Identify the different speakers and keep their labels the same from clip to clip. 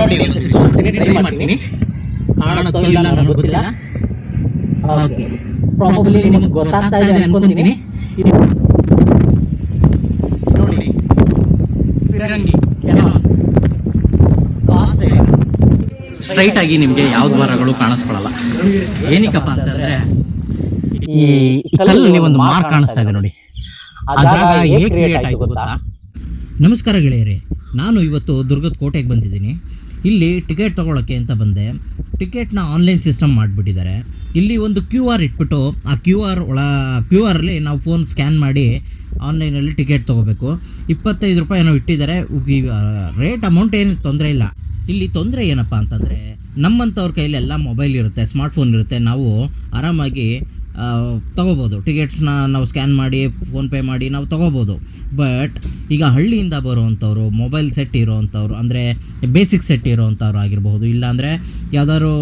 Speaker 1: ನೋಡಿ ಒಂದ್ಸರಿ ತೋರಿಸ್ತೀನಿ, ಟ್ರೈ ಮಾಡ್ತೀನಿ. ಕಾಣುತ್ತೋ ಇಲ್ಲ ನನಗೆ ಗೊತ್ತಿಲ್ಲ. ಓಕೆ, ಪ್ರಾಬಬ್ಲಿ ನಿಮಗೆ ಗೊತ್ತಾಗ್ತಾ ಇದೆ ಅನ್ಕೊಂತೀನಿ. ನೋಡಿ ಫಿರಂಗಿ ಸ್ಟ್ರೈಟ್ ಆಗಿ ನಿಮಗೆ ಯಾವ್ದು ಮರಗಳು ಕಾಣಿಸ್ಕೊಳ್ಳಲ್ಲ. ಏನಕ್ಕಪ್ಪ ಅಂತಂದ್ರೆ ಈ ಕಲ್ಲಲ್ಲಿ ಒಂದು ಮಾರ್ಕ್ ಕಾಣಿಸ್ತಾ ಇದೆ ನೋಡಿ. ಆ ಜಾಗ ಹೇಗೆ ಕ್ರಿಯೇಟ್ ಆಯ್ತು ಗೊತ್ತಾ? ನಮಸ್ಕಾರ ಗೆಳೆಯರೇ, ನಾನು ಇವತ್ತು ದುರ್ಗದ ಕೋಟೆಗೆ ಬಂದಿದ್ದೀನಿ. ಇಲ್ಲಿ ಟಿಕೆಟ್ ತೊಗೊಳಕ್ಕೆ ಅಂತ ಬಂದೆ. ಟಿಕೆಟ್ನ ಆನ್ಲೈನ್ ಸಿಸ್ಟಮ್ ಮಾಡಿಬಿಟ್ಟಿದ್ದಾರೆ. ಇಲ್ಲಿ ಒಂದು QR ಇಟ್ಬಿಟ್ಟು ಆ ಕ್ಯೂ ಆರಲ್ಲಿ ನಾವು ಫೋನ್ ಸ್ಕ್ಯಾನ್ ಮಾಡಿ ಆನ್ಲೈನಲ್ಲಿ ಟಿಕೆಟ್ ತೊಗೋಬೇಕು. 25 ರೂಪಾಯಿ ಏನೋ ಇಟ್ಟಿದ್ದಾರೆ. ರೇಟ್ ಅಮೌಂಟ್ ಏನು ತೊಂದರೆ ಇಲ್ಲ. ಇಲ್ಲಿ ತೊಂದರೆ ಏನಪ್ಪ ಅಂತಂದರೆ, ನಮ್ಮಂಥವ್ರ ಕೈಲಿ ಎಲ್ಲ ಮೊಬೈಲ್ ಇರುತ್ತೆ, ಸ್ಮಾರ್ಟ್ಫೋನ್ ಇರುತ್ತೆ. ನಾವು ಆರಾಮಾಗಿ ತೊಗೋಬೋದು. ಟಿಕೆಟ್ಸ್ನ ನಾವು ಸ್ಕ್ಯಾನ್ ಮಾಡಿ ಫೋನ್ಪೇ ಮಾಡಿ ನಾವು ತೊಗೋಬೋದು. ಬಟ್ ಈಗ ಹಳ್ಳಿಯಿಂದ ಬರೋವಂಥವ್ರು, ಮೊಬೈಲ್ ಸೆಟ್ ಇರೋವಂಥವ್ರು, ಅಂದರೆ ಬೇಸಿಕ್ ಸೆಟ್ ಇರೋವಂಥವ್ರು ಆಗಿರಬಹುದು, ಇಲ್ಲಾಂದರೆ ಯಾವುದಾದ್ರು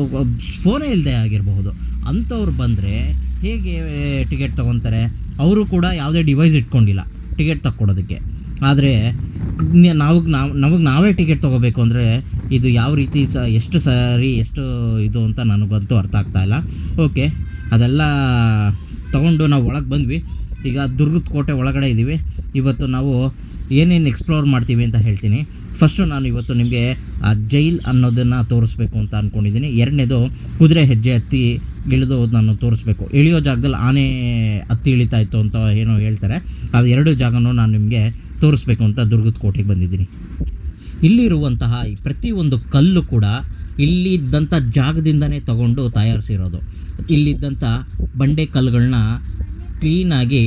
Speaker 1: ಫೋನೇ ಇಲ್ಲದೆ ಆಗಿರಬಹುದು, ಅಂಥವ್ರು ಬಂದರೆ ಹೇಗೆ ಟಿಕೆಟ್ ತೊಗೊತಾರೆ? ಅವರು ಕೂಡ ಯಾವುದೇ ಡಿವೈಸ್ ಇಟ್ಕೊಂಡಿಲ್ಲ ಟಿಕೆಟ್ ತಕ್ಕೊಡೋದಕ್ಕೆ. ಆದರೆ ನಮಗೆ ನಾವೇ ಟಿಕೆಟ್ ತೊಗೋಬೇಕು ಅಂದರೆ ಇದು ಯಾವ ರೀತಿ ಎಷ್ಟು ಸರಿ ಎಷ್ಟು ಇದು ಅಂತ ನನಗಂತೂ ಅರ್ಥ ಆಗ್ತಾಯಿಲ್ಲ. ಓಕೆ, ಅದೆಲ್ಲ ತೊಗೊಂಡು ನಾವು ಒಳಗೆ ಬಂದ್ವಿ. ಈಗ ದುರ್ಗದ ಕೋಟೆ ಒಳಗಡೆ ಇದ್ದೀವಿ. ಇವತ್ತು ನಾವು ಏನೇನು ಎಕ್ಸ್ಪ್ಲೋರ್ ಮಾಡ್ತೀವಿ ಅಂತ ಹೇಳ್ತೀನಿ. ಫಸ್ಟು ನಾನು ಇವತ್ತು ನಿಮಗೆ ಆ ಜೈಲ್ ಅನ್ನೋದನ್ನು ತೋರಿಸ್ಬೇಕು ಅಂತ ಅಂದ್ಕೊಂಡಿದ್ದೀನಿ. ಎರಡನೇದು ಕುದುರೆ ಹೆಜ್ಜೆ ಹತ್ತಿ ಇಳಿದು ನಾನು ತೋರಿಸ್ಬೇಕು. ಇಳಿಯೋ ಜಾಗದಲ್ಲಿ ಆನೆ ಹತ್ತಿ ಇಳಿತಾ ಇತ್ತು ಅಂತ ಏನೋ ಹೇಳ್ತಾರೆ. ಅದು ಎರಡು ಜಾಗನೂ ನಾನು ನಿಮಗೆ ತೋರಿಸ್ಬೇಕು ಅಂತ ದುರ್ಗದ ಕೋಟೆಗೆ ಬಂದಿದ್ದೀನಿ. ಇಲ್ಲಿರುವಂತಹ ಪ್ರತಿಯೊಂದು ಕಲ್ಲು ಕೂಡ ಇಲ್ಲಿದ್ದಂಥ ಜಾಗದಿಂದನೇ ತಗೊಂಡು ತಯಾರಿಸಿರೋದು. ಇಲ್ಲಿದ್ದಂಥ ಬಂಡೆ ಕಲ್ಲುಗಳನ್ನ ಕ್ಲೀನಾಗಿ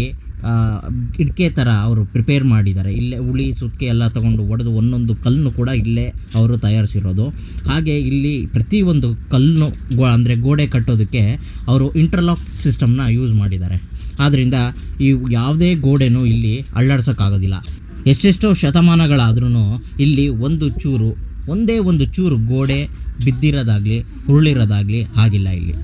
Speaker 1: ಇಟ್ಕೆ ಥರ ಅವರು ಪ್ರಿಪೇರ್ ಮಾಡಿದ್ದಾರೆ. ಇಲ್ಲೇ ಉಳಿ ಸುತ್ತಿಗೆ ಎಲ್ಲ ತೊಗೊಂಡು ಒಡೆದು ಒಂದೊಂದು ಕಲ್ಲನ್ನು ಕೂಡ ಇಲ್ಲೇ ಅವರು ತಯಾರಿಸಿರೋದು. ಹಾಗೆ ಇಲ್ಲಿ ಪ್ರತಿಯೊಂದು ಕಲ್ಲನ್ನು ಅಂದರೆ ಗೋಡೆ ಕಟ್ಟೋದಕ್ಕೆ ಅವರು ಇಂಟರ್ಲಾಕ್ ಸಿಸ್ಟಮ್ನ ಯೂಸ್ ಮಾಡಿದ್ದಾರೆ. ಆದ್ದರಿಂದ ಈ ಯಾವುದೇ ಗೋಡೆನೂ ಇಲ್ಲಿ ಅಳ್ಳಾಡ್ಸೋಕ್ಕಾಗೋದಿಲ್ಲ. ಎಷ್ಟೆಷ್ಟೋ ಶತಮಾನಗಳಾದ್ರೂ ಇಲ್ಲಿ ಒಂದೇ ಒಂದು ಚೂರು ಗೋಡೆ ಬಿದ್ದಿರೋದಾಗಲಿ ಉರುಳಿರೋದಾಗಲಿ ಆಗಿಲ್ಲ ಇಲ್ಲಿ.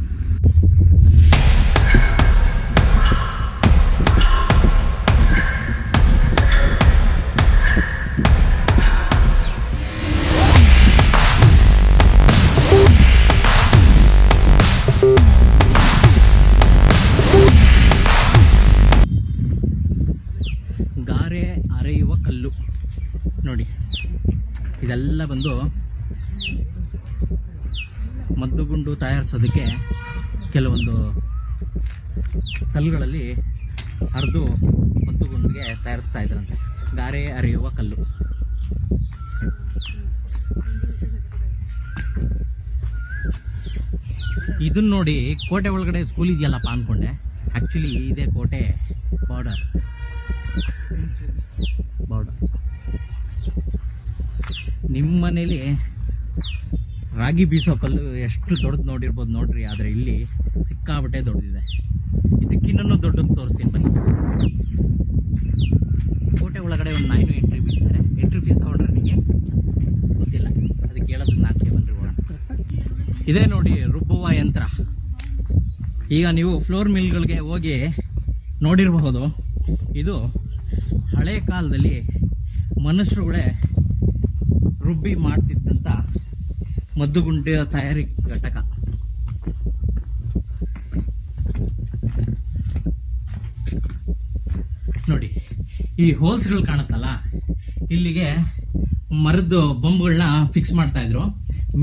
Speaker 1: ಗಾರೆ ಅರೆಯುವ ಕಲ್ಲು ನೋಡಿ, ಇದೆಲ್ಲ ಬಂದು ಮದ್ದುಗುಂಡು ತಯಾರಿಸೋದಕ್ಕೆ ಕೆಲವೊಂದು ಕಲ್ಲುಗಳಲ್ಲಿ ಅರ್ದು ಮದ್ದುಗುಂಡಿಗೆ ತಯಾರಿಸ್ತಾ ಇದ್ರಂತೆ. ಗಾರೆ ಅರೆಯುವ ಕಲ್ಲು. ಇದನ್ನ ನೋಡಿ ಕೋಟೆ ಒಳಗಡೆ ಸ್ಕೂಲ್ ಇದೆಯಲ್ಲಪ್ಪ ಅಂದ್ಕೊಂಡೆ. ಆ್ಯಕ್ಚುಲಿ ಇದೇ ಕೋಟೆ ಬಾರ್ಡರ್. ನಿಮ್ಮ ಮನೇಲಿ ರಾಗಿ ಬೀಸೋ ಕಲ್ಲು ಎಷ್ಟು ದೊಡ್ಡದು ನೋಡಿರ್ಬೋದು ನೋಡ್ರಿ, ಆದರೆ ಇಲ್ಲಿ ಸಿಕ್ಕಾಬಟ್ಟೆ ದೊಡ್ಡದಿದೆ. ಇದಕ್ಕಿನ್ನೂ ದೊಡ್ಡದು ತೋರಿಸ್ತೀನಿ ಬನ್ನಿ. ಕೋಟೆ ಒಳಗಡೆ ಒಂದು ನಾಯಿನು ಎಂಟ್ರಿ ಬಿಡ್ತಾರೆ. ಎಂಟ್ರಿ ಫೀಸ್ ತಗೊಂಡ್ರೆ ನನಗೆ ಗೊತ್ತಿಲ್ಲ, ಅದಕ್ಕೆ ಹೇಳೋದಕ್ಕೆ ನಾಚಿಕೆ ಬನ್ರಿ ಹೋಗೋಣ. ಇದೇ ನೋಡಿ ರುಬ್ಬುವ ಯಂತ್ರ. ಈಗ ನೀವು ಫ್ಲೋರ್ ಮಿಲ್ಗಳಿಗೆ ಹೋಗಿ ನೋಡಿರಬಹುದು. ಇದು ಹಳೆ ಕಾಲದಲ್ಲಿ ಮನುಷ್ಯರುಗಳೇ ರುಬ್ಬಿ ಮಾಡ್ತಿದ್ದಂಥ ಮದ್ದುಗುಂಡಿಯ ತಯಾರಿ ಘಟಕ. ನೋಡಿ ಈ ಹೋಲ್ಸ್ಗಳು ಕಾಣುತ್ತಲ್ಲ, ಇಲ್ಲಿಗೆ ಮರದ ಬೊಂಬುಗಳನ್ನ ಫಿಕ್ಸ್ ಮಾಡ್ತಾ ಇದ್ರು.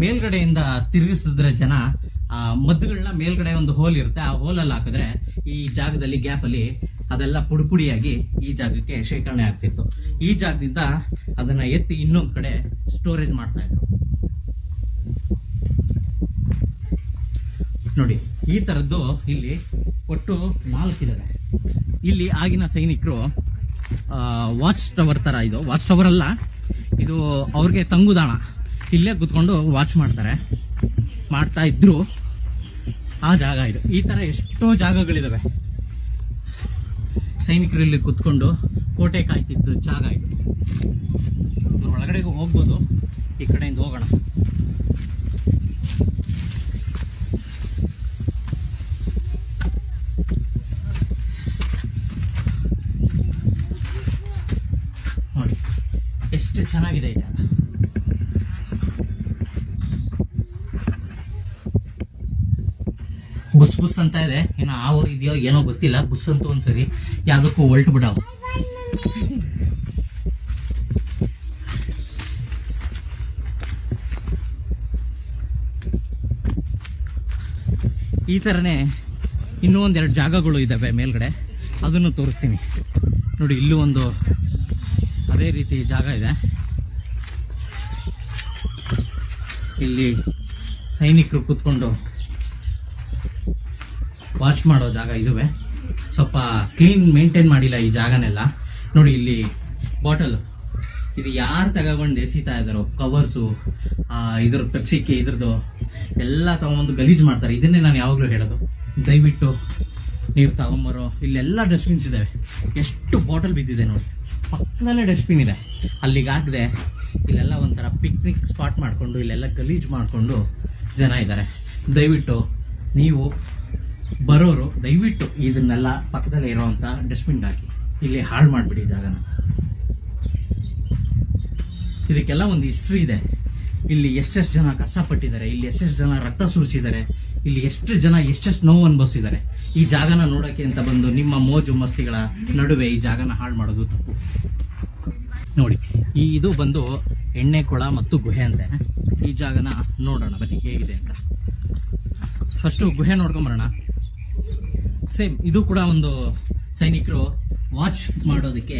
Speaker 1: ಮೇಲ್ಗಡೆಯಿಂದ ತಿರುಗಿಸಿದ್ರೆ ಜನ ಆ ಮದ್ದುಗಳನ್ನ ಮೇಲ್ಗಡೆ ಒಂದು ಹೋಲ್ ಇರುತ್ತೆ, ಆ ಹೋಲಲ್ಲಿ ಹಾಕಿದ್ರೆ ಈ ಜಾಗದಲ್ಲಿ ಗ್ಯಾಪಲ್ಲಿ ಅದೆಲ್ಲ ಪುಡಿಯಾಗಿ ಈ ಜಾಗಕ್ಕೆ ಶೇಖರಣೆ ಆಗ್ತಿತ್ತು. ಈ ಜಾಗದಿಂದ ಅದನ್ನ ಎತ್ತಿ ಇನ್ನೊಂದು ಕಡೆ ಸ್ಟೋರೇಜ್ ಮಾಡ್ತಾ ಇದ್ರು. ನೋಡಿ ಈ ತರದ್ದು ಇಲ್ಲಿ ಒಟ್ಟು 4 ಇದಾವೆ. ಇಲ್ಲಿ ಆಗಿನ ಸೈನಿಕರು ವಾಚ್ ಟವರ್ ತರ, ಇದು ವಾಚ್ ಟವರ್ ಅಲ್ಲ, ಇದು ಅವ್ರಿಗೆ ತಂಗುದಾಣ. ಇಲ್ಲೇ ಕುತ್ಕೊಂಡು ವಾಚ್ ಮಾಡ್ತಾ ಇದ್ರು. ಆ ಜಾಗ ಇದು. ಈ ತರ ಎಷ್ಟೋ ಜಾಗಗಳಿದಾವೆ. ಸೈನಿಕರು ಇಲ್ಲಿ ಕುತ್ಕೊಂಡು ಕೋಟೆ ಕಾಯ್ತಿದ್ದು ಜಾಗ ಇದು. ಒಳಗಡೆ ಹೋಗ್ಬೋದು, ಈ ಕಡೆಯಿಂದ ಹೋಗೋಣ. ನೋಡಿ ಎಷ್ಟು ಚೆನ್ನಾಗಿದೆ ಈ ಜಾಗ. ಬುಸ್ ಬುಸ್ ಅಂತ ಇದೆ, ಏನೋ ಹಾವು ಇದೆಯೋ ಏನೋ ಗೊತ್ತಿಲ್ಲ. ಬುಸ್ ಅಂತೂ ಒಂದ್ಸರಿ ಯಾವುದಕ್ಕೂ ಹೊಲ್ಟು ಬಿಡವು. ಈ ಥರನೇ ಇನ್ನೂ ಒಂದೆರಡು ಜಾಗಗಳು ಇದ್ದಾವೆ ಮೇಲ್ಗಡೆ, ಅದನ್ನು ತೋರಿಸ್ತೀನಿ ನೋಡಿ. ಇಲ್ಲೂ ಒಂದು ಅದೇ ರೀತಿ ಜಾಗ ಇದೆ. ಇಲ್ಲಿ ಸೈನಿಕರು ಕೂತ್ಕೊಂಡು ವಾಚ್ ಮಾಡೋ ಜಾಗ ಇದುವೆ. ಸ್ವಲ್ಪ ಕ್ಲೀನ್ ಮೇಂಟೈನ್ ಮಾಡಿಲ್ಲ ಈ ಜಾಗನೆಲ್ಲ ನೋಡಿ. ಇಲ್ಲಿ ಬಾಟಲ್ ಇದು ಯಾರು ತಗೊಂಡು ಎಸಿತಾ ಇದ್ದಾರೋ, ಕವರ್ಸು, ಇದ್ರ ಪೆಪ್ಸಿಕ್ಕೆ ಇದ್ರದ್ದು ಎಲ್ಲ ತಗೊಂಡು ಗಲೀಜು ಮಾಡ್ತಾರೆ. ಇದನ್ನೇ ನಾನು ಯಾವಾಗಲೂ ಹೇಳೋದು, ದಯವಿಟ್ಟು ನೀವು ತಗೊಂಬರೋ. ಇಲ್ಲೆಲ್ಲ ಡಸ್ಟ್ಬಿನ್ಸ್ ಇದ್ದಾವೆ. ಎಷ್ಟು ಬಾಟಲ್ ಬಿದ್ದಿದೆ ನೋಡಿ, ಪಕ್ಕದಲ್ಲೇ ಡಸ್ಟ್ಬಿನ್ ಇದೆ, ಅಲ್ಲಿಗೆ ಹಾಕಿದೆ. ಇಲ್ಲೆಲ್ಲ ಒಂಥರ ಪಿಕ್ನಿಕ್ ಸ್ಪಾಟ್ ಮಾಡಿಕೊಂಡು ಇಲ್ಲೆಲ್ಲ ಗಲೀಜು ಮಾಡಿಕೊಂಡು ಜನ ಇದ್ದಾರೆ. ದಯವಿಟ್ಟು ನೀವು ಬರೋರು ದಯವಿಟ್ಟು ಇದನ್ನೆಲ್ಲ ಪಕ್ಕದಲ್ಲೇ ಇರೋವಂಥ ಡಸ್ಟ್ಬಿನ್ಗೆ ಹಾಕಿ, ಇಲ್ಲಿ ಹಾಳು ಮಾಡಿಬಿಡಿ ಜಾಗನ. ಇದಕ್ಕೆಲ್ಲ ಒಂದು ಹಿಸ್ಟ್ರಿ ಇದೆ. ಇಲ್ಲಿ ಎಷ್ಟೆಷ್ಟು ಜನ ಕಷ್ಟಪಟ್ಟಿದ್ದಾರೆ, ಇಲ್ಲಿ ಎಷ್ಟೆಷ್ಟು ಜನ ರಕ್ತ ಸುರಿಸಿದ್ದಾರೆ, ಇಲ್ಲಿ ಎಷ್ಟು ಜನ ಎಷ್ಟೆಷ್ಟು ನೋವು ಅನುಭವಿಸಿದ್ದಾರೆ. ಈ ಜಾಗನ ನೋಡೋಕ್ಕೆ ಅಂತ ಬಂದು ನಿಮ್ಮ ಮೋಜು ಮಸ್ತಿಗಳ ನಡುವೆ ಈ ಜಾಗನ ಹಾಳು ಮಾಡೋದು ತಪ್ಪು ನೋಡಿ. ಇದು ಬಂದು ಎಣ್ಣೆ ಕೊಳ ಮತ್ತು ಗುಹೆ ಅಂತೆ. ಈ ಜಾಗನ ನೋಡೋಣ ಬನ್ನಿ ಹೇಗಿದೆ ಅಂತ. ಫಸ್ಟು ಗುಹೆ ನೋಡ್ಕೊಂಬರೋಣ. ಸೇಮ್ ಇದು ಕೂಡ ಒಂದು ಸೈನಿಕರು ವಾಚ್ ಮಾಡೋದಕ್ಕೆ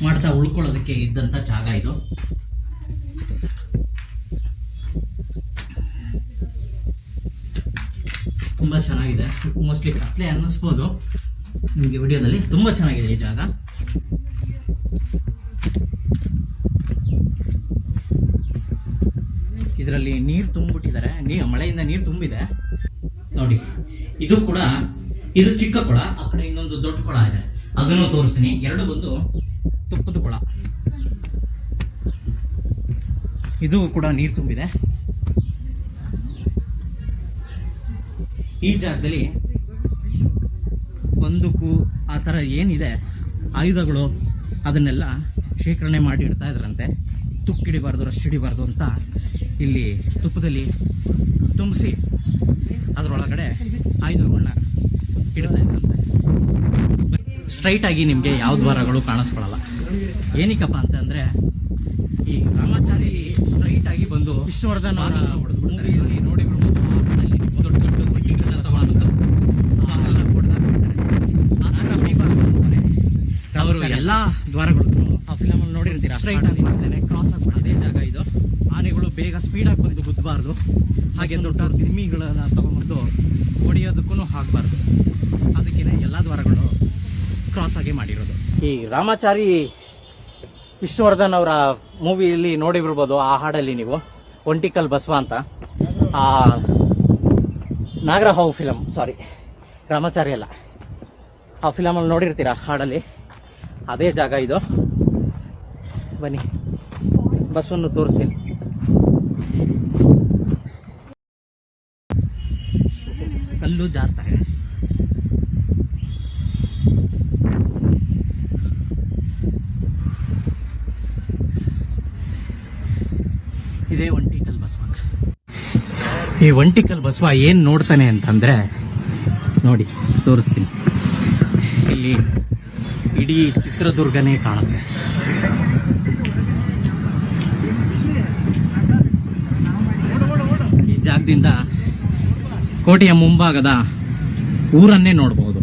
Speaker 1: ಮಾಡ್ತಾ ಉಳ್ಕೊಳ್ಳೋದಕ್ಕೆ ಇದ್ದಂಥ ಜಾಗ ಇದು. ತುಂಬಾ ಚೆನ್ನಾಗಿದೆ. ಮೋಸ್ಟ್ಲಿ ಕತ್ಲೆ ಅನ್ನಿಸ್ಬೋದು ನಿಮಗೆ ವಿಡಿಯೋದಲ್ಲಿ. ತುಂಬಾ ಚೆನ್ನಾಗಿದೆ ಈ ಜಾಗ. ಇದರಲ್ಲಿ ನೀರು ತುಂಬಿಬಿಟ್ಟಿದ್ದಾರೆ, ಮಳೆಯಿಂದ ನೀರು ತುಂಬಿದೆ ನೋಡಿ. ಇದು ಕೂಡ ಇದು ಚಿಕ್ಕ ಕೊಳ, ಆ ಕಡೆ ಇನ್ನೊಂದು ದೊಡ್ಡ ಕೊಳ ಇದೆ, ಅದನ್ನು ತೋರಿಸ್ತೀನಿ. ಎರಡು ಬಂದು ತುಪ್ಪದ ಕೊಳ. ಇದು ಕೂಡ ನೀರು ತುಂಬಿದೆ. ಈ ಜಾಗದಲ್ಲಿ ಬಂದೂಕು ಆ ಥರ ಏನಿದೆ ಆಯುಧಗಳು ಅದನ್ನೆಲ್ಲ ಶೇಖರಣೆ ಮಾಡಿ ಇಡ್ತಾ ಇದ್ರಂತೆ. ತುಕ್ಕಿಡಿಬಾರ್ದು, ರಶ್ ಹಿಡಿಬಾರ್ದು ಅಂತ ಇಲ್ಲಿ ತುಪ್ಪದಲ್ಲಿ ತುಂಬಿಸಿ ಅದರೊಳಗಡೆ ಆಯುಧಗಳನ್ನ ಇಡ್ತಾ ಇದ್ರಂತೆ. ಸ್ಟ್ರೈಟ್ ಆಗಿ ನಿಮಗೆ ಯಾವ ದ್ವಾರಗಳು ಕಾಣಿಸ್ಕೊಳ್ಳಲ್ಲ. ಏನಕ್ಕಪ್ಪ ಅಂತಂದ್ರೆ ಈ ರಾಮಾಚಾರಿ ಸ್ಟ್ರೈಟ್ ಆಗಿ ಬಂದು ವಿಷ್ಣುವರ್ಧನ್ ಅವರ ಹೊಡೆದು ಬಿಡ್ತಾರೆ. ಇಲ್ಲಿ ನೋಡಿ ದೊಡ್ಡ ದೊಡ್ಡ ಅವರು ಎಲ್ಲಾ ದ್ವಾರಗಳು ಆ ಫಿಲಮ್ ಅಲ್ಲಿ ನೋಡಿರ್ತೀರಾ. ಸ್ಟ್ರೈಟ್ ಆಗಿ ಮಾಡ್ತೇನೆ, ಕ್ರಾಸ್ ಆಗಿ ಅದೇ ಜಾಗ ಇದು. ಆನೆಗಳು ಬೇಗ ಸ್ಪೀಡಾಗಿ ಬಂದು ಗುದ್ದಬಾರ್ದು, ಹಾಗೆ ದೊಡ್ಡ ತಿಮ್ಮಿಗಳನ್ನ ತಗೊಂಡ್ಬಂದು ಹೊಡೆಯೋದಕ್ಕೂ ಆಗಬಾರ್ದು. ಅದಕ್ಕೇನೆ ಎಲ್ಲ ದ್ವಾರಗಳು ಕ್ರಾಸ್ ಆಗಿ ಮಾಡಿರೋದು. ಈ ರಾಮಾಚಾರಿ ವಿಷ್ಣುವರ್ಧನ್ ಅವರ ಮೂವಿಯಲ್ಲಿ ನೋಡಿಬಿರ್ಬೋದು. ಆ ಹಾಡಲ್ಲಿ ನೀವು ಒಂಟಿಕಲ್ ಬಸವ ಅಂತ, ಆ ನಾಗರಹಾವು ಫಿಲಮ್, ಸಾರಿ ರಾಮಾಚಾರಿ ಅಲ್ಲ, ಆ ಫಿಲಮಲ್ಲಿ ನೋಡಿರ್ತೀರ ಹಾಡಲ್ಲಿ. ಅದೇ ಜಾಗ ಇದು. ಬನ್ನಿ ಬಸವನ್ನು ತೋರಿಸ್ತೀನಿ. ಕಲ್ಲು ಜಾರ್ತಾರೆ. ಇದೇ ಒಂಟಿಕಲ್ ಬಸವ. ಈ ಒಂಟಿಕಲ್ ಬಸವ ಏನ್ ನೋಡ್ತಾನೆ ಅಂತಂದ್ರೆ ನೋಡಿ ತೋರಿಸ್ತೀನಿ. ಇಲ್ಲಿ ಇಡೀ ಚಿತ್ರದುರ್ಗನೇ ಕಾಣುತ್ತೆ. ಈ ಜಾಗದಿಂದ ಕೋಟೆಯ ಮುಂಭಾಗದ ಊರನ್ನೇ ನೋಡಬಹುದು.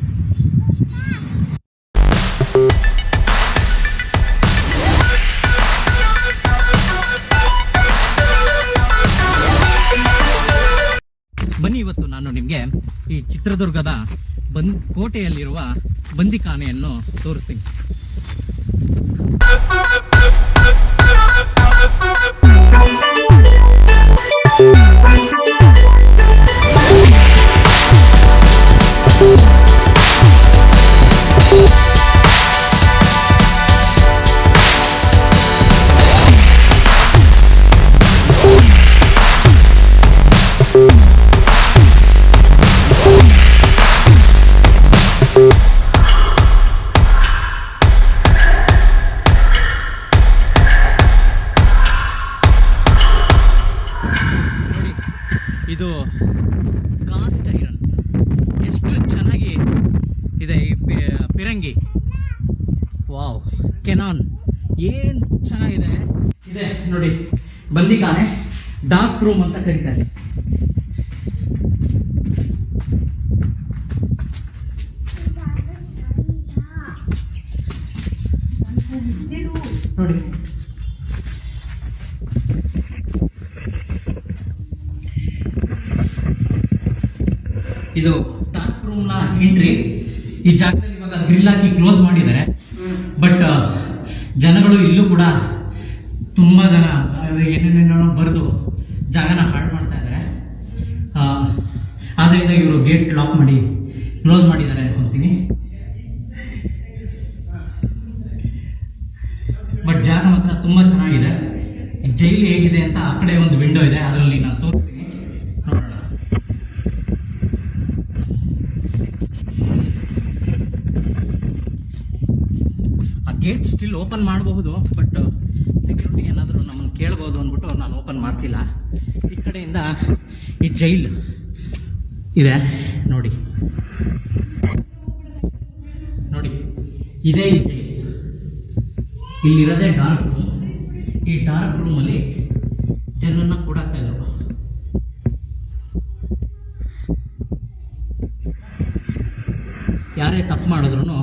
Speaker 1: ಬನ್ನಿ, ಇವತ್ತು ನಾನು ನಿಮಗೆ ಈ ಚಿತ್ರದುರ್ಗದ ಕೋಟೆಯಲ್ಲಿರುವ ಬಂದಿಖಾನೆಯನ್ನು ತೋರಿಸ್ತೀನಿ. ಇದು ಕಾಸ್ಟ್ ಐರನ್ ಕೆನಾನ್ ಏನ್ ಚೆನ್ನಾಗಿದೆ. ಇದೆ ನೋಡಿ ಬಂದಿಖಾನೆ, ಡಾರ್ಕ್ ರೂಮ್ ಅಂತ ಕರೀತಾರೆ. ನೋಡಿ ಇದು ಡಾರ್ಕ್ ರೂಮ್ ನ ಎಂಟ್ರಿ. ಈ ಜಾಗದಲ್ಲಿ ಇವಾಗ ಗ್ರಿಲ್ ಹಾಕಿ ಕ್ಲೋಸ್ ಮಾಡಿದ್ದಾರೆ. ಬಟ್ ಜನಗಳು ಇಲ್ಲೂ ಕೂಡ ತುಂಬಾ ಜನ ಏನೇನೇನೋ ಬರೆದು ಜಾಗನ ಹಾಳು ಮಾಡ್ತಾ ಇದ್ದಾರೆ. ಆದ್ರಿಂದ ಇವರು ಗೇಟ್ ಲಾಕ್ ಮಾಡಿ ಕ್ಲೋಸ್ ಮಾಡಿದ್ದಾರೆ ಅನ್ಕೊಂತೀನಿ. ಬಟ್ ಜಾಗ ಮಾತ್ರ ತುಂಬಾ ಚೆನ್ನಾಗಿದೆ. ಜೈಲು ಹೇಗಿದೆ ಅಂತ ಆ ಕಡೆ ಒಂದು ವಿಂಡೋ ಇದೆ, ಅದರಲ್ಲಿ ನಾನು ತೋರಿಸ್ತೀನಿ, ನೋಡೋಣ. ಆ ಗೇಟ್ ಸ್ಟಿಲ್ ಓಪನ್ ಮಾಡಬಹುದು, ಬಟ್ ಸೆಕ್ಯೂರಿಟಿ ಏನಾದರೂ ನಮ್ಮನ್ನು ಕೇಳಬಹುದು ಅಂದ್ಬಿಟ್ಟು ನಾನು ಓಪನ್ ಮಾಡ್ತಿಲ್ಲ. ಈ ಕಡೆಯಿಂದ ಈ ಜೈಲ್ ಇದೆ ನೋಡಿ, ನೋಡಿ ಇದೇ ಈ ಜೈಲ್. ಇಲ್ಲಿರೋದೇ ಡಾರ್ಕ್ ರೂಮ್. ಈ ಡಾರ್ಕ್ ರೂಮ್ ಅಲ್ಲಿ ಜನನ್ನ ಕೂಡಾಕ್ತಾ ಇದ್ರು. ಯಾರೇ ತಪ್ಪು ಮಾಡಿದ್ರು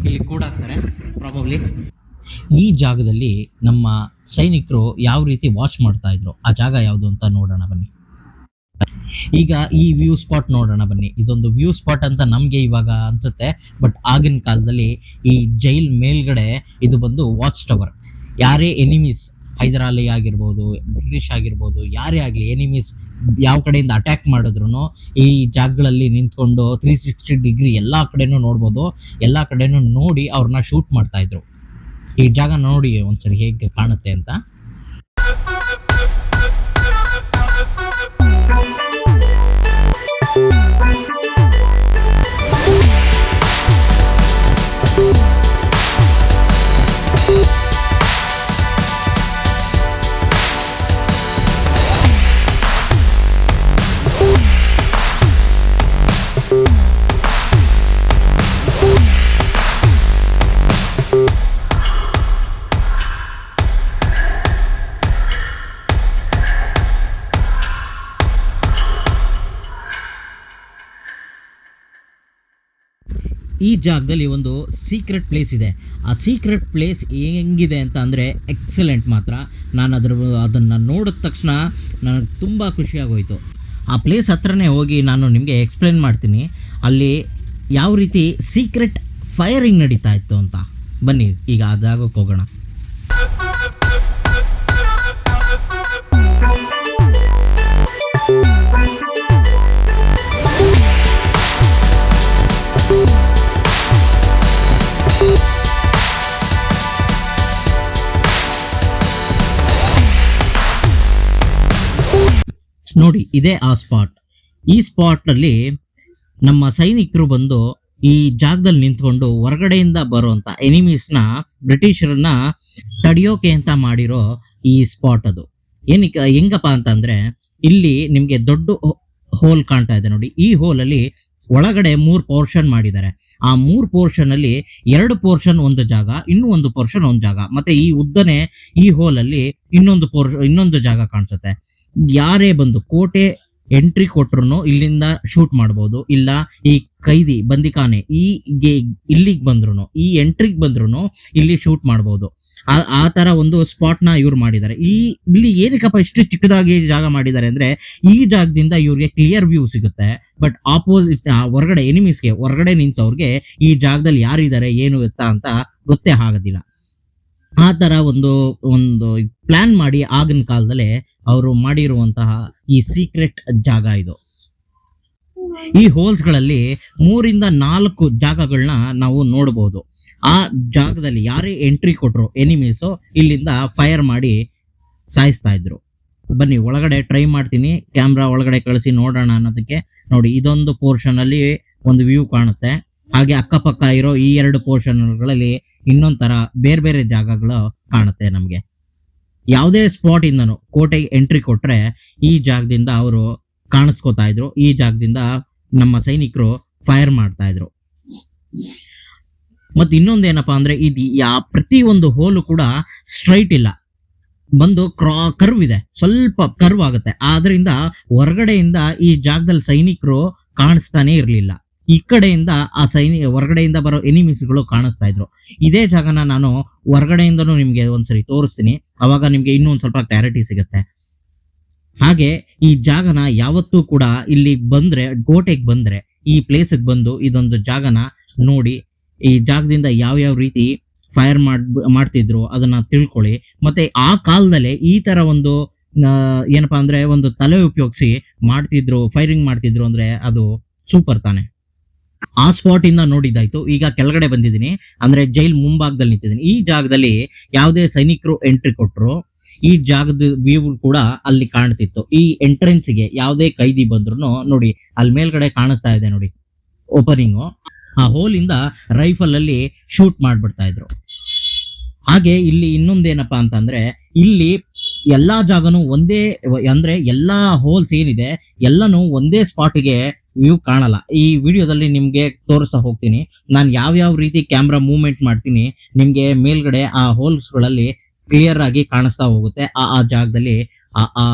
Speaker 1: ಇಲ್ಲಿ ಕೂಡಾಕ್ತಾರೆ ಪ್ರಾಬಬ್ಲಿ. ಈ ಜಾಗದಲ್ಲಿ ನಮ್ಮ ಸೈನಿಕರು ಯಾವ ರೀತಿ ವಾಚ್ ಮಾಡ್ತಾ ಇದ್ರು, ಆ ಜಾಗ ಯಾವುದು ಅಂತ ನೋಡೋಣ ಬನ್ನಿ. ಈಗ ಈ ವ್ಯೂ ಸ್ಪಾಟ್ ನೋಡೋಣ ಬನ್ನಿ. ಇದೊಂದು ವ್ಯೂ ಸ್ಪಾಟ್ ಅಂತ ನಮಗೆ ಇವಾಗ ಅನ್ಸುತ್ತೆ, ಬಟ್ ಆಗಿನ ಕಾಲದಲ್ಲಿ ಈ ಜೈಲ್ ಮೇಲ್ಗಡೆ ಇದು ಬಂದು ವಾಚ್ ಟವರ್. ಯಾರೇ ಎನಿಮೀಸ್, ಹೈದರಾಲಿ ಆಗಿರ್ಬೋದು, ಬ್ರಿಟಿಷ್ ಆಗಿರ್ಬೋದು, ಯಾರೇ ಆಗಲಿ ಎನಿಮೀಸ್ ಯಾವ ಕಡೆಯಿಂದ ಅಟ್ಯಾಕ್ ಮಾಡಿದ್ರು ಈ ಜಾಗಗಳಲ್ಲಿ ನಿಂತ್ಕೊಂಡು 360 ಡಿಗ್ರಿ ಎಲ್ಲ ಕಡೆನೂ ನೋಡ್ಬೋದು. ಎಲ್ಲ ಕಡೆನೂ ನೋಡಿ ಅವ್ರನ್ನ ಶೂಟ್ ಮಾಡ್ತಾ ಇದ್ರು. ಈ ಜಾಗ ನೋಡಿ ಒಂದ್ಸರಿ ಹೇಗೆ ಕಾಣುತ್ತೆ ಅಂತ. ಈ ಜಾಗದಲ್ಲಿ ಒಂದು ಸೀಕ್ರೆಟ್ ಪ್ಲೇಸ್ ಇದೆ. ಆ ಸೀಕ್ರೆಟ್ ಪ್ಲೇಸ್ ಹೆಂಗಿದೆ ಅಂತ ಅಂದರೆ ಎಕ್ಸಲೆಂಟ್ ಮಾತ್ರ. ನಾನು ಅದನ್ನು ನೋಡಿದ ತಕ್ಷಣ ನನಗೆ ತುಂಬ ಖುಷಿಯಾಗೋಯಿತು. ಆ ಪ್ಲೇಸ್ ಹತ್ರನೇ ಹೋಗಿ ನಾನು ನಿಮಗೆ ಎಕ್ಸ್ಪ್ಲೇನ್ ಮಾಡ್ತೀನಿ ಅಲ್ಲಿ ಯಾವ ರೀತಿ ಸೀಕ್ರೆಟ್ ಫೈರಿಂಗ್ ನಡೀತಾ ಇತ್ತು ಅಂತ. ಬನ್ನಿ ಈಗ ಆ ಜಾಗಕ್ಕೆ ಹೋಗೋಣ. ನೋಡಿ ಇದೇ ಆ ಸ್ಪಾಟ್. ಈ ಸ್ಪಾಟ್ನಲ್ಲಿ ನಮ್ಮ ಸೈನಿಕರು ಬಂದು ಈ ಜಾಗದಲ್ಲಿ ನಿಂತ್ಕೊಂಡು ಹೊರಗಡೆಯಿಂದ ಬರುವಂತ ಎನಿಮೀಸ್ನ, ಬ್ರಿಟಿಷರನ್ನ ತಡೆಯೋಕೆ ಅಂತ ಮಾಡಿರೋ ಈ ಸ್ಪಾಟ್ ಅದು. ಏನಕ್ಕೆ ಹೆಂಗಪ್ಪ ಅಂತಂದ್ರೆ ಇಲ್ಲಿ ನಿಮ್ಗೆ ದೊಡ್ಡ ಹೋಲ್ ಕಾಣ್ತಾ ಇದೆ ನೋಡಿ. ಈ ಹೋಲಲ್ಲಿ ಒಳಗಡೆ 3 ಪೋರ್ಷನ್ ಮಾಡಿದ್ದಾರೆ. ಆ 3 ಪೋರ್ಷನ್ ಅಲ್ಲಿ 2 ಪೋರ್ಷನ್ ಒಂದು ಜಾಗ, ಇನ್ನೂ ಒಂದು ಪೋರ್ಷನ್ ಒಂದು ಜಾಗ, ಮತ್ತೆ ಈ ಉದ್ದನೆ ಈ ಹೋಲಲ್ಲಿ ಇನ್ನೊಂದು ಜಾಗ ಕಾಣಿಸುತ್ತೆ. ಯಾರೇ ಬಂದು ಕೋಟೆ ಎಂಟ್ರಿ ಕೊಟ್ರು ಇಲ್ಲಿಂದ ಶೂಟ್ ಮಾಡ್ಬೋದು. ಇಲ್ಲ ಈ ಕೈದಿ ಬಂದಿಖಾನೆ ಇಲ್ಲಿಗೆ ಬಂದ್ರು, ಈ ಎಂಟ್ರಿಗೆ ಬಂದ್ರು ಇಲ್ಲಿ ಶೂಟ್ ಮಾಡ್ಬೋದು. ಆ ತರ ಒಂದು ಸ್ಪಾಟ್ ನ ಇವ್ರು ಮಾಡಿದ್ದಾರೆ. ಇಲ್ಲಿ ಏನಕ್ಕಪ್ಪ ಇಷ್ಟು ಚಿಕ್ಕದಾಗಿ ಜಾಗ ಮಾಡಿದ್ದಾರೆ ಅಂದ್ರೆ ಈ ಜಾಗದಿಂದ ಇವ್ರಿಗೆ ಕ್ಲಿಯರ್ ವ್ಯೂ ಸಿಗುತ್ತೆ. ಬಟ್ ಆಪೋಸಿಟ್ ಹೊರಗಡೆ ಎನಿಮೀಸ್ಗೆ, ಹೊರಗಡೆ ನಿಂತವ್ರಿಗೆ ಈ ಜಾಗದಲ್ಲಿ ಯಾರಿದ್ದಾರೆ ಏನು ಎತ್ತ ಅಂತ ಗೊತ್ತೇ ಆಗೋದಿಲ್ಲ. ಆ ತರ ಒಂದು ಪ್ಲಾನ್ ಮಾಡಿ ಆಗಿನ ಕಾಲದಲ್ಲೇ ಅವರು ಮಾಡಿರುವಂತಹ ಈ ಸೀಕ್ರೆಟ್ ಜಾಗ ಇದು. ಈ ಹೋಲ್ಸ್ ಗಳಲ್ಲಿ 3 ರಿಂದ 4 ಜಾಗಗಳನ್ನ ನಾವು ನೋಡಬಹುದು. ಆ ಜಾಗದಲ್ಲಿ ಯಾರೇ ಎಂಟ್ರಿ ಕೊಟ್ರು ಎನಿಮೀಸು ಇಲ್ಲಿಂದ ಫೈರ್ ಮಾಡಿ ಸಾಯಿಸ್ತಾ ಇದ್ರು. ಬನ್ನಿ ಒಳಗಡೆ ಟ್ರೈ ಮಾಡ್ತೀನಿ, ಕ್ಯಾಮ್ರಾ ಒಳಗಡೆ ಕಳಿಸಿ ನೋಡೋಣ ಅನ್ನೋದಕ್ಕೆ. ನೋಡಿ ಇದೊಂದು ಪೋರ್ಷನ್ ಅಲ್ಲಿ ಒಂದು ವ್ಯೂ ಕಾಣುತ್ತೆ. ಹಾಗೆ ಅಕ್ಕಪಕ್ಕ ಇರೋ ಈ 2 ಪೋರ್ಷನ್ಗಳಲ್ಲಿ ಇನ್ನೊಂಥರ ಬೇರೆ ಬೇರೆ ಜಾಗಗಳು ಕಾಣುತ್ತೆ ನಮಗೆ. ಯಾವುದೇ ಸ್ಪಾಟ್ ಇಂದನು ಕೋಟೆಗೆ ಎಂಟ್ರಿ ಕೊಟ್ರೆ ಈ ಜಾಗದಿಂದ ಅವರು ಕಾಣಿಸ್ಕೋತಾ ಇದ್ರು. ಈ ಜಾಗದಿಂದ ನಮ್ಮ ಸೈನಿಕರು ಫೈರ್ ಮಾಡ್ತಾ ಇದ್ರು. ಮತ್ತು ಇನ್ನೊಂದು ಏನಪ್ಪಾ ಅಂದ್ರೆ ಇದು ಪ್ರತಿ ಒಂದು ಹೋಲು ಕೂಡ ಸ್ಟ್ರೈಟ್ ಇಲ್ಲ, ಬಂದು ಕರ್ವ್ ಇದೆ, ಸ್ವಲ್ಪ ಕರ್ವ್ ಆಗುತ್ತೆ. ಆದ್ರಿಂದ ಹೊರಗಡೆಯಿಂದ ಈ ಜಾಗದಲ್ಲಿ ಸೈನಿಕರು ಕಾಣಿಸ್ತಾನೆ ಇರಲಿಲ್ಲ. ಈ ಕಡೆಯಿಂದ ಆ ಹೊರಗಡೆಯಿಂದ ಬರೋ ಎನಿಮೀಸ್ಗಳು ಕಾಣಿಸ್ತಾ ಇದ್ರು. ಇದೇ ಜಾಗನ ನಾನು ಹೊರಗಡೆಯಿಂದನೂ ನಿಮ್ಗೆ ಒಂದ್ಸರಿ ತೋರಿಸ್ತೀನಿ, ಅವಾಗ ನಿಮ್ಗೆ ಇನ್ನೂ ಒಂದ್ ಸ್ವಲ್ಪ ಕ್ಲಾರಿಟಿ ಸಿಗುತ್ತೆ. ಹಾಗೆ ಈ ಜಾಗನ ಯಾವತ್ತೂ ಕೂಡ ಇಲ್ಲಿ ಬಂದ್ರೆ, ಕೋಟೆಗೆ ಬಂದ್ರೆ ಈ ಪ್ಲೇಸ್ಗೆ ಬಂದು ಇದೊಂದು ಜಾಗನ ನೋಡಿ, ಈ ಜಾಗದಿಂದ ಯಾವ ರೀತಿ ಫೈರ್ ಮಾಡ್ತಿದ್ರು ಅದನ್ನ ತಿಳ್ಕೊಳ್ಳಿ. ಮತ್ತೆ ಆ ಕಾಲದಲ್ಲೇ ಈ ತರ ಒಂದು ಏನಪ್ಪಾ ಅಂದ್ರೆ ಒಂದು ತಲೆ ಉಪಯೋಗಿಸಿ ಫೈರಿಂಗ್ ಮಾಡ್ತಿದ್ರು ಅಂದ್ರೆ ಅದು ಸೂಪರ್ ತಾನೆ. ಆ ಸ್ಪಾಟ್ ಇಂದ ನೋಡಿದ್ದಾಯ್ತು. ಈಗ ಕೆಳಗಡೆ ಬಂದಿದ್ದೀನಿ, ಅಂದ್ರೆ ಜೈಲ್ ಮುಂಭಾಗದಲ್ಲಿ ನಿಂತಿದ್ದೀನಿ. ಈ ಜಾಗದಲ್ಲಿ ಯಾವುದೇ ಸೈನಿಕರು ಎಂಟ್ರಿ ಕೊಟ್ರು ಈ ಜಾಗದ ವ್ಯೂ ಕೂಡ ಅಲ್ಲಿ ಕಾಣ್ತಿತ್ತು. ಈ ಎಂಟ್ರೆನ್ಸ್ ಗೆ ಯಾವುದೇ ಕೈದಿ ಬಂದ್ರು ನೋಡಿ, ಅಲ್ಲಿ ಮೇಲ್ಗಡೆ ಕಾಣಿಸ್ತಾ ಇದೆ ನೋಡಿ ಓಪನಿಂಗು, ಆ ಹೋಲ್ ಇಂದ ರೈಫಲ್ ಅಲ್ಲಿ ಶೂಟ್ ಮಾಡ್ಬಿಡ್ತಾ ಇದ್ರು. ಹಾಗೆ ಇಲ್ಲಿ ಇನ್ನೊಂದೇನಪ್ಪಾ ಅಂತಂದ್ರೆ, ಇಲ್ಲಿ ಎಲ್ಲಾ ಜಾಗನು ಒಂದೇ, ಅಂದ್ರೆ ಎಲ್ಲಾ ಹೋಲ್ಸ್ ಏನಿದೆ ಎಲ್ಲಾನು ಒಂದೇ ಸ್ಪಾಟ್ಗೆ ವ್ಯೂ ಕಾಣಲ್ಲ. ಈ ವಿಡಿಯೋದಲ್ಲಿ ನಿಮ್ಗೆ ತೋರಿಸ್ತಾ ಹೋಗ್ತೀನಿ ನಾನು ಯಾವ ರೀತಿ ಕ್ಯಾಮ್ರಾ ಮೂವ್ಮೆಂಟ್ ಮಾಡ್ತೀನಿ, ನಿಮ್ಗೆ ಮೇಲ್ಗಡೆ ಆ ಹೋಲ್ಸ್ ಗಳಲ್ಲಿ ಕ್ಲಿಯರ್ ಆಗಿ ಕಾಣಿಸ್ತಾ ಹೋಗುತ್ತೆ. ಆ ಜಾಗದಲ್ಲಿ ಆ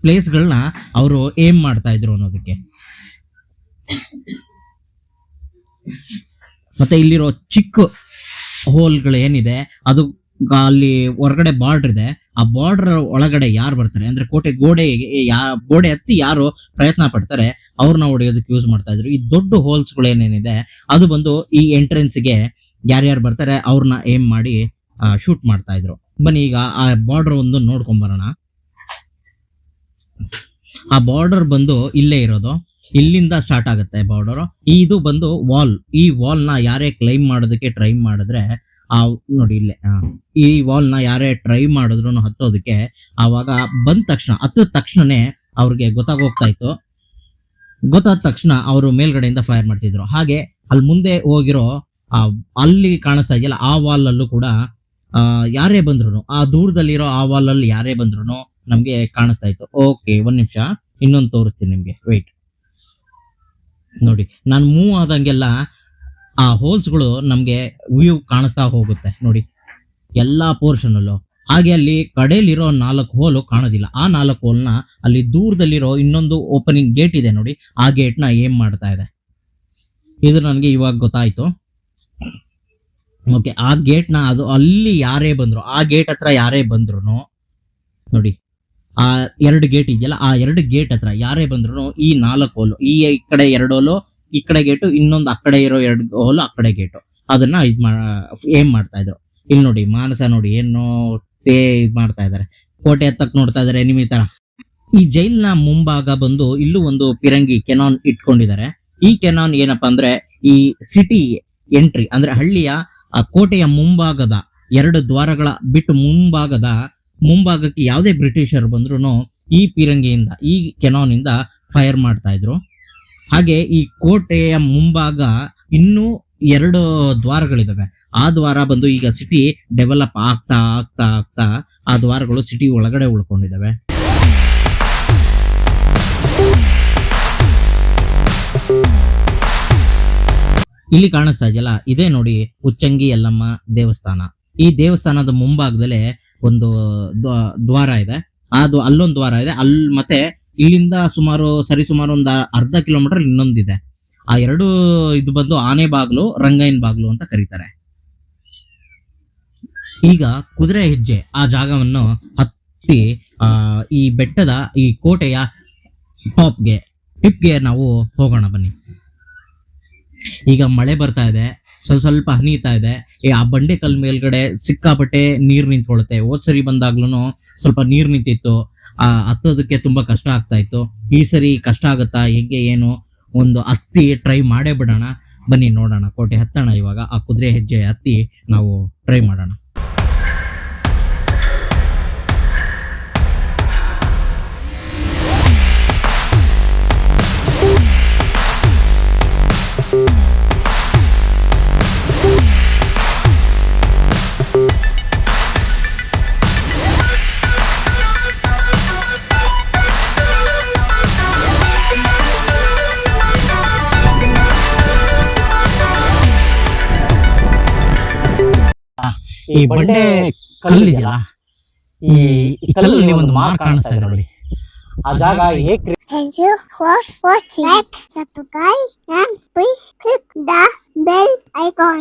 Speaker 1: ಪ್ಲೇಸ್ಗಳನ್ನ ಅವರು ಏಮ್ ಮಾಡ್ತಾ ಇದ್ರು ಅನ್ನೋದಕ್ಕೆ. ಮತ್ತೆ ಇಲ್ಲಿರೋ ಚಿಕ್ಕ ಹೋಲ್ಗಳು ಏನಿದೆ ಅದು ಅಲ್ಲಿ ಹೊರಗಡೆ ಬಾರ್ಡರ್ ಇದೆ, ಆ ಬಾರ್ಡರ್ ಒಳಗಡೆ ಯಾರು ಬರ್ತಾರೆ ಅಂದ್ರೆ ಗೋಡೆ ಹತ್ತಿ ಯಾರು ಪ್ರಯತ್ನ ಪಡ್ತಾರೆ ಅವ್ರನ್ನ ಹೊಡೆಯೋದಕ್ಕೆ ಯೂಸ್ ಮಾಡ್ತಾ ಇದ್ರು. ಈ ದೊಡ್ಡ ಹೋಲ್ಸ್ ಗಳು ಏನೇನಿದೆ ಅದು ಬಂದು ಈ ಎಂಟ್ರೆನ್ಸ್ ಗೆ ಯಾರ್ಯಾರು ಬರ್ತಾರೆ ಅವ್ರನ್ನ ಏಮ್ ಮಾಡಿ ಶೂಟ್ ಮಾಡ್ತಾ ಇದ್ರು. ಬನ್ನಿ ಈಗ ಆ ಬಾರ್ಡರ್ ಒಂದು ನೋಡ್ಕೊಂಡ್ ಬರೋಣ. ಆ ಬಾರ್ಡರ್ ಬಂದು ಇಲ್ಲೇ ಇರೋದು, ಇಲ್ಲಿಂದ ಸ್ಟಾರ್ಟ್ ಆಗುತ್ತೆ ಬಾರ್ಡರ್. ಇದು ಬಂದು ವಾಲ್. ಈ ವಾಲ್ ನ ಯಾರೇ ಕ್ಲೈಮ್ ಮಾಡೋದಕ್ಕೆ ಟ್ರೈ ಮಾಡಿದ್ರೆ ನೋಡಿ ಇಲ್ಲೇ ಈ ವಾಲ್ ನ ಯಾರೇ ಟ್ರೈ ಮಾಡಿದ್ರು ಹತ್ತೋದಕ್ಕೆ, ಆವಾಗ ಹತ್ತಿದ ತಕ್ಷಣನೇ ಅವ್ರಿಗೆ ಗೊತ್ತಾಗೋಗ್ತಾ ಇತ್ತು. ಗೊತ್ತಾದ ತಕ್ಷಣ ಅವರು ಮೇಲ್ಗಡೆಯಿಂದ ಫೈರ್ ಮಾಡ್ತಿದ್ರು. ಹಾಗೆ ಅಲ್ಲಿ ಮುಂದೆ ಹೋಗಿರೋ ಅಲ್ಲಿ ಕಾಣಿಸ್ತಾ ಇದೆಯಲ್ಲ ಆ ವಾಲ್ ಅಲ್ಲೂ ಕೂಡ ಯಾರೇ ಬಂದ್ರು, ಆ ದೂರದಲ್ಲಿರೋ ಆ ವಾಲ್ ಅಲ್ಲಿ ಯಾರೇ ಬಂದ್ರು ನಮ್ಗೆ ಕಾಣಿಸ್ತಾ ಇತ್ತು. ಓಕೆ, ಒಂದ್ ನಿಮಿಷ ಇನ್ನೊಂದು ತೋರಿಸ್ತೀನಿ ನಿಮ್ಗೆ, ವೆಯ್ಟ್ ನೋಡಿ. ನಾನು ಮೂವ್ ಆದಂಗೆಲ್ಲ ಆ ಹೋಲ್ಸ್ ಗಳು ನಮ್ಗೆ ವ್ಯೂ ಕಾಣಿಸ್ತಾ ಹೋಗುತ್ತೆ ನೋಡಿ ಎಲ್ಲಾ ಪೋರ್ಷನ್ ಅಲ್ಲೂ. ಹಾಗೆ ಅಲ್ಲಿ ಕಡೆಯಲ್ಲಿರೋ 4 ಹೋಲು ಕಾಣೋದಿಲ್ಲ. ಆ 4 ಹೋಲ್ನ ಅಲ್ಲಿ ದೂರದಲ್ಲಿರೋ ಇನ್ನೊಂದು ಓಪನಿಂಗ್ ಗೇಟ್ ಇದೆ ನೋಡಿ, ಆ ಗೇಟ್ ನ ಏಮ್ ಮಾಡ್ತಾ ಇದೆ. ಇದು ನನಗೆ ಇವಾಗ ಗೊತ್ತಾಯ್ತು. ಓಕೆ, ಆ ಗೇಟ್ ನ ಅದು ಅಲ್ಲಿ ಯಾರೇ ಬಂದ್ರು, ಆ ಗೇಟ್ ಹತ್ರ ಯಾರೇ ಬಂದ್ರು ನೋಡಿ, ಆ 2 ಗೇಟ್ ಇದೆಯಲ್ಲ ಆ 2 ಗೇಟ್ ಹತ್ರ ಯಾರೇ ಬಂದ್ರು ಈ 4 ಹೋಲು, ಈ ಕಡೆ 2 ಹೋಲು, ಈ ಕಡೆ ಗೇಟು, ಇನ್ನೊಂದು ಆ ಕಡೆ ಇರೋ 2 ಹೋಲು, ಆ ಕಡೆ ಗೇಟು, ಅದನ್ನ ಏಮ್ ಮಾಡ್ತಾ ಇದ್ರು. ಇಲ್ಲಿ ನೋಡಿ ಮಾನಸ ನೋಡಿ ಏನೋ ಇದ್ ಮಾಡ್ತಾ ಇದಾರೆ, ಕೋಟೆ ಹತ್ತಕ್ ನೋಡ್ತಾ ಇದಾರೆ ನಿಮ್ ತರ. ಈ ಜೈಲ್ ನ ಮುಂಭಾಗ ಬಂದು ಇಲ್ಲೂ ಒಂದು ಪಿರಂಗಿ ಕೆನಾನ್ ಇಟ್ಕೊಂಡಿದ್ದಾರೆ. ಈ ಕೆನಾನ್ ಏನಪ್ಪಾ ಅಂದ್ರೆ ಈ ಸಿಟಿ ಎಂಟ್ರಿ ಅಂದ್ರೆ ಹಳ್ಳಿಯ ಕೋಟೆಯ ಮುಂಭಾಗದ 2 ದ್ವಾರಗಳ ಬಿಟ್ಟು ಮುಂಭಾಗಕ್ಕೆ ಯಾವುದೇ ಬ್ರಿಟಿಷರ್ ಬಂದ್ರು ಈ ಪಿರಂಗಿಯಿಂದ, ಈ ಕೆನಾನ್ ಇಂದ ಫೈರ್ ಮಾಡ್ತಾ ಇದ್ರು. ಹಾಗೆ ಈ ಕೋಟೆಯ ಮುಂಭಾಗ ಇನ್ನೂ 2 ದ್ವಾರಗಳಿದಾವೆ. ಆ ದ್ವಾರ ಬಂದು ಈಗ ಸಿಟಿ ಡೆವಲಪ್ ಆಗ್ತಾ ಆ ದ್ವಾರಗಳು ಸಿಟಿ ಒಳಗಡೆ ಉಳ್ಕೊಂಡಿದಾವೆ. ಇಲ್ಲಿ ಕಾಣಿಸ್ತಾ ಇದೆಯಲ್ಲ ಇದೇ ನೋಡಿ ಉಚ್ಚಂಗಿ ಯಲ್ಲಮ್ಮ ದೇವಸ್ಥಾನ. ಈ ದೇವಸ್ಥಾನದ ಮುಂಭಾಗದಲ್ಲೇ ಒಂದು ದ್ವಾರ ಇದೆ. ಅಲ್ಲೊಂದು ದ್ವಾರ ಇದೆ, ಮತ್ತೆ ಇಲ್ಲಿಂದ ಸರಿಸುಮಾರು ಒಂದು ಅರ್ಧ ಕಿಲೋಮೀಟರ್ ಇನ್ನೊಂದಿದೆ. ಆ 2 ಇದು ಬಂದು ಆನೆ ಬಾಗ್ಲು, ರಂಗಯ್ಯನ ಬಾಗ್ಲು ಅಂತ ಕರೀತಾರೆ. ಈಗ ಕುದುರೆ ಹೆಜ್ಜೆ ಆ ಜಾಗವನ್ನು ಹತ್ತಿ ಈ ಬೆಟ್ಟದ ಈ ಕೋಟೆಯ ಟಿಪ್ಗೆ ನಾವು ಹೋಗೋಣ ಬನ್ನಿ. ಈಗ ಮಳೆ ಬರ್ತಾ ಇದೆ, ಸ್ವಲ್ಪ ಹನಿತಾ ಇದೆ. ಆ ಬಂಡೆ ಕಲ್ ಮೇಲ್ಗಡೆ ಸಿಕ್ಕಾಪಟ್ಟೆ ನೀರ್ ನಿಂತ್ಕೊಳ್ಳುತ್ತೆ. ಹೋದ್ ಸರಿ ಬಂದಾಗ್ಲೂ ಸ್ವಲ್ಪ ನೀರ್ ನಿಂತಿತ್ತು, ಹತ್ತೋದಕ್ಕೆ ತುಂಬಾ ಕಷ್ಟ ಆಗ್ತಾ ಇತ್ತು. ಈ ಸರಿ ಕಷ್ಟ ಆಗುತ್ತಾ ಹೇಗೆ ಏನು ಒಂದು ಹತ್ತಿ ಟ್ರೈ ಮಾಡೇ ಬಿಡೋಣ ಬನ್ನಿ, ನೋಡೋಣ. ಕೋಟೆ ಹತ್ತೋಣ ಇವಾಗ. ಆ ಕುದುರೆ ಹೆಜ್ಜೆ ಹತ್ತಿ ನಾವು ಟ್ರೈ ಮಾಡೋಣ. ಈ ಬಂಡೆ ಕಲ್ಲಿದೆಯಲ್ಲ, ಈ ಕಲ್ಲಲ್ಲಿ ಒಂದು ಮಾರ್ಕ್ ಕಾಣಿಸ್ತಾ ಇದೆ ನೋಡಿ. ಆ ಜಾಗ ಹೇಗೆ
Speaker 2: Thank you for watching. Like, subscribe, and please click the bell icon.